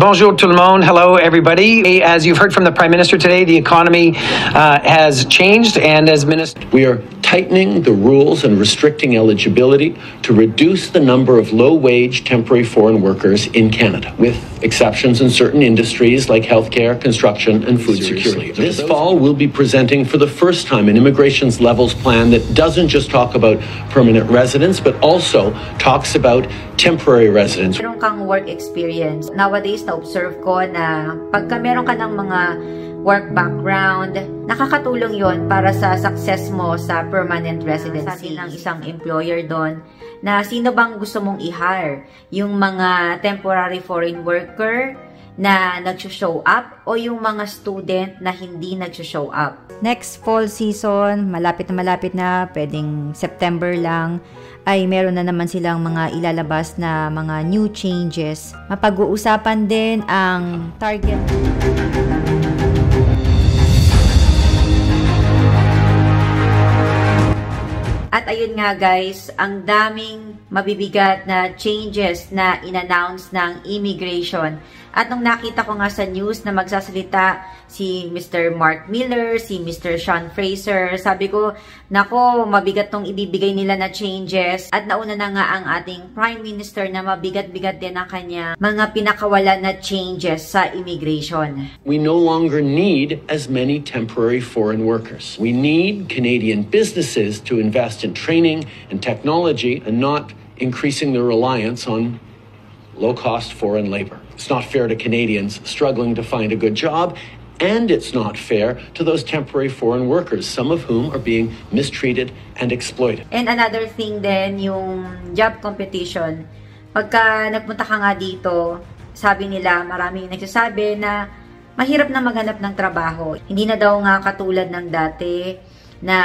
Bonjour tout le monde. Hello, everybody. As you've heard from the Prime Minister today, the economy has changed, and as Minister, we are tightening the rules and restricting eligibility to reduce the number of low-wage temporary foreign workers in Canada, with exceptions in certain industries like healthcare, construction, and food security. This fall, we'll be presenting for the first time an immigration's levels plan that doesn't just talk about permanent residents, but also talks about temporary residents. Meron kang work experience. Nowadays, na-observe ko na pagka meron ka ng mga work background, nakakatulong yon para sa success mo sa permanent residency. Sabi ng isang employer doon na sino bang gusto mong i-hire? Yung mga temporary foreign worker na nag-show up o yung mga student na hindi nag-show up. Next fall season, malapit na, pwedeng September lang, ay meron na naman silang mga ilalabas na mga new changes. Mapag-uusapan din ang target. At ayun nga guys, ang daming mabibigat na changes na in-announce ng immigration. At nung nakita ko nga sa news na magsasalita si Mr. Mark Miller, si Mr. Sean Fraser, sabi ko, nako, mabigat tong ibibigay nila na changes. At nauna na nga ang ating Prime Minister na mabigat-bigat din ang kanya mga pinakawalan na changes sa immigration. We no longer need as many temporary foreign workers. We need Canadian businesses to invest in training and technology and not increasing their reliance on low-cost foreign labor. It's not fair to Canadians struggling to find a good job, and it's not fair to those temporary foreign workers, some of whom are being mistreated and exploited. And another thing din, yung job competition. Pagka nagpunta ka nga dito, sabi nila, maraming nagsasabi na mahirap na maghanap ng trabaho. Hindi na daw nga katulad ng dati na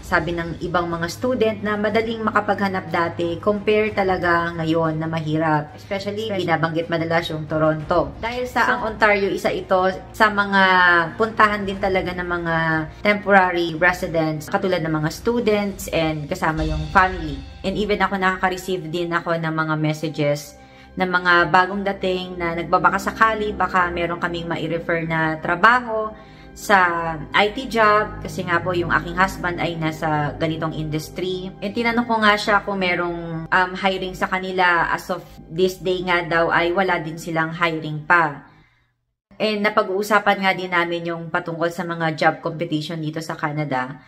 sabi ng ibang mga student na madaling makapaghanap dati compare talaga ngayon na mahirap. Especially, binabanggit madalas yung Toronto. Dahil sa ang Ontario, isa ito sa mga puntahan din talaga ng mga temporary residents, katulad ng mga students and kasama yung family. And even ako nakaka-receive din ako ng mga messages ng mga bagong dating na nagbabaka sakali, baka meron kaming mai-refer na trabaho sa IT job, kasi nga po yung aking husband ay nasa ganitong industry. And tinanong ko nga siya kung merong hiring sa kanila. As of this day nga daw ay wala din silang hiring pa. And napag-uusapan nga din namin yung patungkol sa mga job competition dito sa Canada.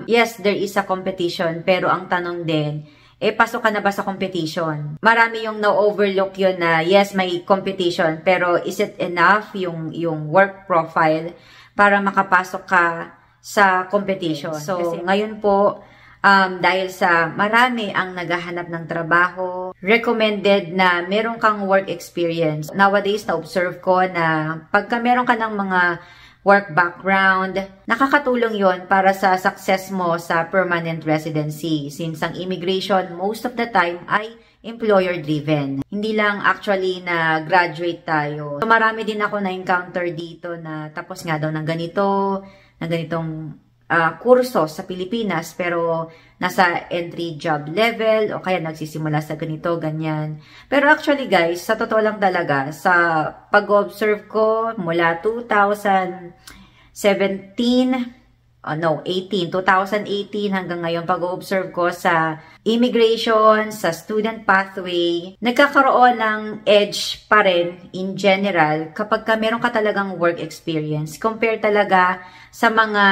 Yes, there is a competition, pero ang tanong din, pasok ka na ba sa competition? Marami yung na-overlook yun na, yes, may competition, pero is it enough yung work profile para makapasok ka sa competition? So, kasi ngayon po, dahil sa marami ang naghahanap ng trabaho, recommended na meron kang work experience. Nowadays, na-observe ko na pagka meron ka ng mga work background, nakakatulong yon para sa success mo sa permanent residency. Since ang immigration, most of the time, ay employer-driven. Hindi lang actually na graduate tayo. So, marami din ako na-encounter dito na tapos nga daw ng ganitong kurso sa Pilipinas, pero nasa entry job level o kaya nagsisimula sa ganito, ganyan. Pero actually guys, sa totoo lang talaga, sa pag-observe ko mula 2018 hanggang ngayon, pag-observe ko sa immigration, sa student pathway, nagkakaroon ng edge pa rin in general kapag meron ka talagang work experience compare talaga sa mga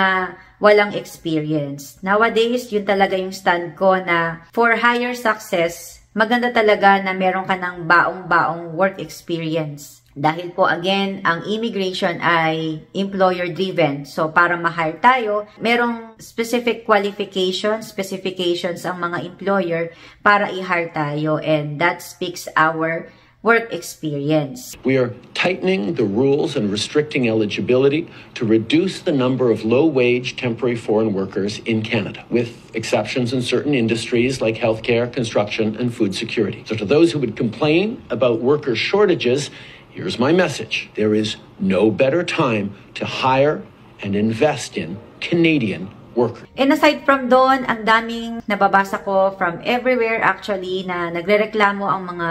walang experience. Nowadays, yun talaga yung stand ko na for higher success, maganda talaga na meron ka ng baong-baong work experience. Dahil po, again, ang immigration ay employer-driven. So, para ma-hire tayo, merong specific specifications ang mga employer para i-hire tayo. And that speaks our work experience. We are tightening the rules and restricting eligibility to reduce the number of low-wage temporary foreign workers in Canada, with exceptions in certain industries like healthcare, construction, and food security. So to those who would complain about worker shortages, here's my message. There is no better time to hire and invest in Canadian workers. And aside from doon, ang daming nababasa ko from everywhere actually na nagrereklamo ang mga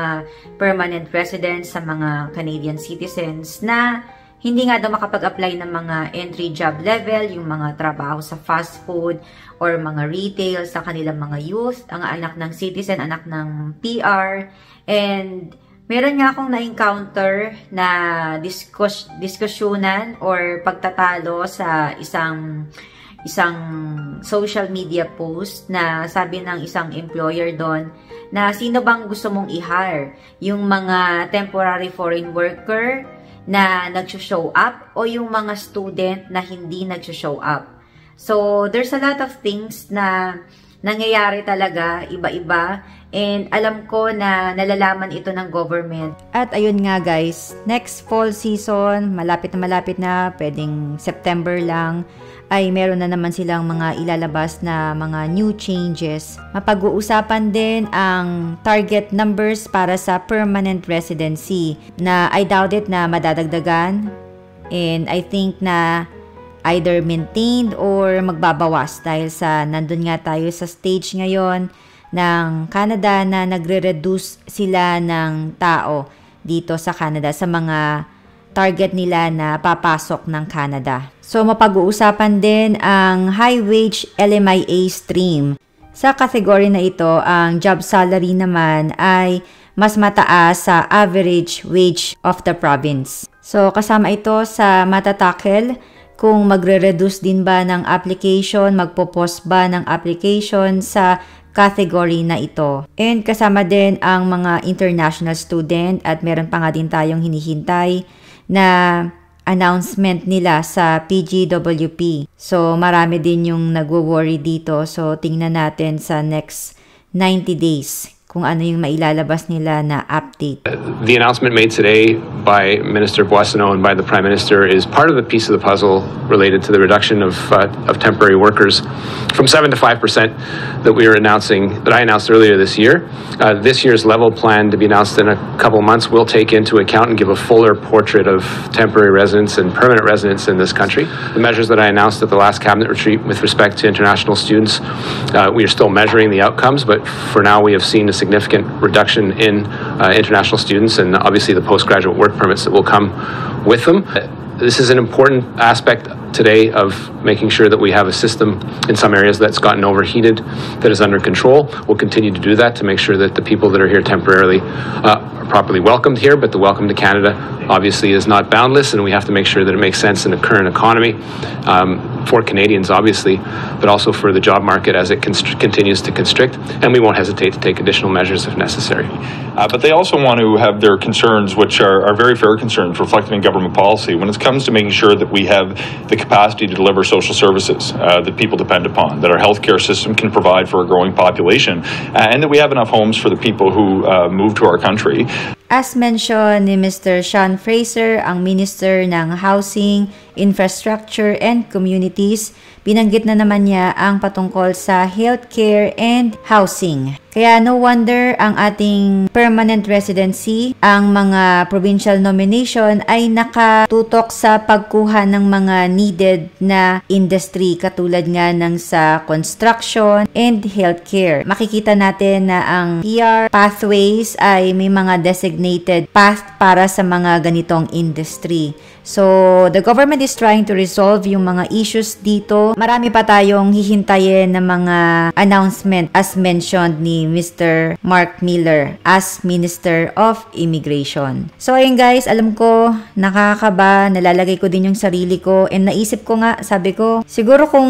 permanent residents sa mga Canadian citizens na hindi nga daw makapag-apply ng mga entry job level, yung mga trabaho sa fast food or mga retail sa kanilang mga youth, ang anak ng citizen, anak ng PR. And meron nga akong na-encounter na diskusyonan or pagtatalo sa isang social media post na sabi ng isang employer doon na sino bang gusto mong i-hire? Yung mga temporary foreign worker na nag-show up o yung mga student na hindi nag-show up? So, there's a lot of things na nangyayari talaga, iba-iba. And alam ko na nalalaman ito ng government. At ayun nga guys, next fall season, malapit na, pwedeng September lang, ay meron na naman silang mga ilalabas na mga new changes. Mapag-uusapan din ang target numbers para sa permanent residency na I doubt it na madadagdagan. And I think na either maintained or magbabawas dahil sa nandun nga tayo sa stage ngayon ng Canada na nagre-reduce sila ng tao dito sa Canada sa mga target nila na papasok ng Canada. So mapag-uusapan din ang high wage LMIA stream. Sa kategory na ito, ang job salary naman ay mas mataas sa average wage of the province. So kasama ito sa matatakel kung magre-reduce din ba ng application, magpo-post ba ng application sa category na ito. And kasama din ang mga international student at meron pa nga din tayong hinihintay na announcement nila sa PGWP. So marami din yung nagwo-worry dito. So tingnan natin sa next 90 days kung ano yung mailalabas nila na update. The announcement made today by Minister Boissonnault and by the Prime Minister is part of the piece of the puzzle related to the reduction of temporary workers from 7 to 5% that we are announcing, that I announced earlier this year. This year's level plan to be announced in a couple months will take into account and give a fuller portrait of temporary residents and permanent residents in this country. The measures that I announced at the last cabinet retreat with respect to international students, we are still measuring the outcomes, but for now we have seen a significant reduction in international students and obviously the postgraduate work permits that will come with them. This is an important aspect today of making sure that we have a system in some areas that's gotten overheated, that is under control. We'll continue to do that to make sure that the people that are here temporarily are properly welcomed here, but the welcome to Canada obviously is not boundless, and we have to make sure that it makes sense in the current economy for Canadians, obviously, but also for the job market as it continues to constrict, and we won't hesitate to take additional measures if necessary. But they also want to have their concerns, which are very fair concerns, reflected in government policy when it comes to making sure that we have the capacity to deliver social services that people depend upon, that our healthcare system can provide for a growing population, and that we have enough homes for the people who move to our country. As mentioned ni Mr. Sean Fraser, ang Minister ng Housing, Infrastructure and Communities, binanggit na naman niya ang patungkol sa healthcare and housing. Kaya no wonder ang ating permanent residency, ang mga provincial nomination ay nakatutok sa pagkuha ng mga needed na industry katulad nga ng sa construction and healthcare. Makikita natin na ang PR pathways ay may mga designated path para sa mga ganitong industry. So, the government is trying to resolve yung mga issues dito. Marami pa tayong hihintayin na mga announcement as mentioned ni Mr. Mark Miller as Minister of Immigration. So, ayun guys, alam ko, nakakaba, nalalagay ko din yung sarili ko, and naisip ko nga, sabi ko, siguro kung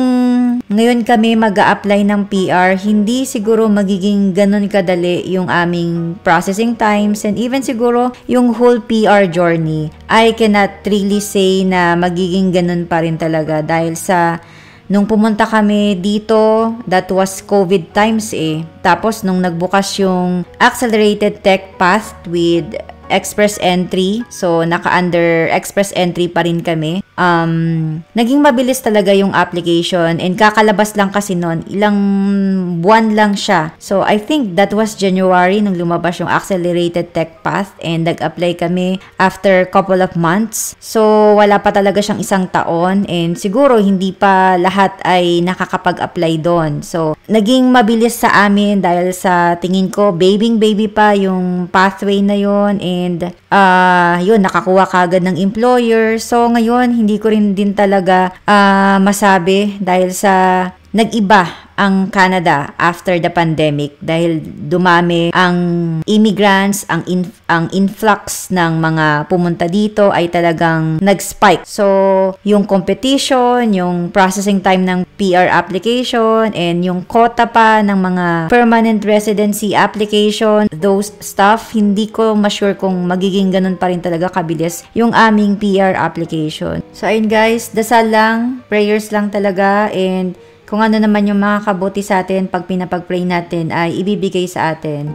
ngayon kami mag-a-apply ng PR, hindi siguro magiging ganun kadali yung aming processing times, and even siguro yung whole PR journey. I cannot really say na magiging ganun pa rin talaga dahil sa nung pumunta kami dito, that was COVID times eh. Tapos nung nagbukas yung accelerated tech path with express entry, so naka-under express entry pa rin kami. naging mabilis talaga yung application and kakalabas lang kasi noon, ilang buwan lang siya. So, I think that was January nung lumabas yung Accelerated Tech Path and nag-apply kami after couple of months. So, wala pa talaga siyang isang taon and siguro hindi pa lahat ay nakakapag-apply doon. So, naging mabilis sa amin dahil sa tingin ko, baby pa yung pathway na yon and yun, nakakuha kagad ng employer. So, ngayon, hindi ko rin din talaga masabi dahil sa nag-iba ang Canada after the pandemic dahil dumami ang immigrants, ang influx ng mga pumunta dito ay talagang nag-spike. So, yung competition, yung processing time ng PR application, and yung quota pa ng mga permanent residency application, those stuff, hindi ko ma-sure kung magiging ganun pa rin talaga kabilis yung aming PR application. So, ayun guys, dasal lang, prayers lang talaga, and kung ano naman yung makakabuti sa atin pag pinapag-pray natin ay ibibigay sa atin.